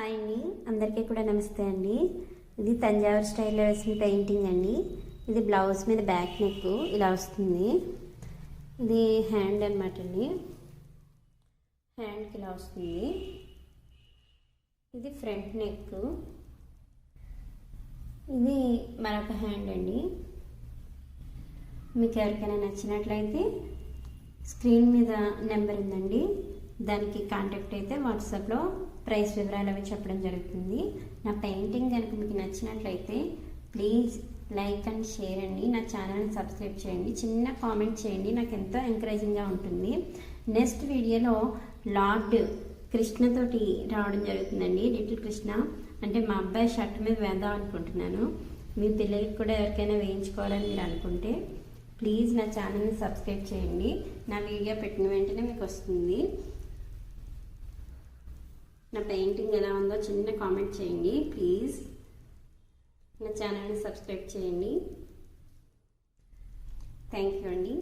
Hi అండి, అందరికీ కూడా నమస్తే అండి. ఇది తంజావూరు స్టైల్లో వేసిన పెయింటింగ్ అండి. ఇది బ్లౌజ్ మీద బ్యాక్ నెక్ ఇలా వస్తుంది. ఇది హ్యాండ్ అనమాట అండి. హ్యాండ్కి ఇలా వస్తుంది. ఇది ఫ్రంట్ నెక్. ఇది మరొక హ్యాండ్ అండి. మీకు ఎవరికైనా నచ్చినట్లయితే స్క్రీన్ మీద నెంబర్ ఉందండి, దానికి కాంటాక్ట్ అయితే వాట్సాప్లో ప్రైస్ వివరాలు అవి చెప్పడం జరుగుతుంది. నా పెయింటింగ్ కనుక మీకు నచ్చినట్లయితే ప్లీజ్ లైక్ అండ్ షేర్ అండి. నా ఛానల్ని సబ్స్క్రైబ్ చేయండి, చిన్న కామెంట్ చేయండి, నాకు ఎంతో ఎంకరేజింగ్గా ఉంటుంది. నెక్స్ట్ వీడియోలో లార్డ్ కృష్ణతోటి రావడం జరుగుతుందండి. లిటిల్ కృష్ణ అంటే మా అబ్బాయి షర్ట్ మీద వేద్దాం అనుకుంటున్నాను. మీ పిల్లలకి కూడా ఎవరికైనా వేయించుకోవాలని మీరు అనుకుంటే ప్లీజ్ నా ఛానల్ని సబ్స్క్రైబ్ చేయండి. నా వీడియో పెట్టిన వెంటనే మీకు వస్తుంది. నా పెయింటింగ్ ఎలా ఉందో చిన్న కామెంట్ చేయండి ప్లీజ్. నా ఛానల్ని సబ్స్క్రైబ్ చేయండి. థ్యాంక్ యూ అండి.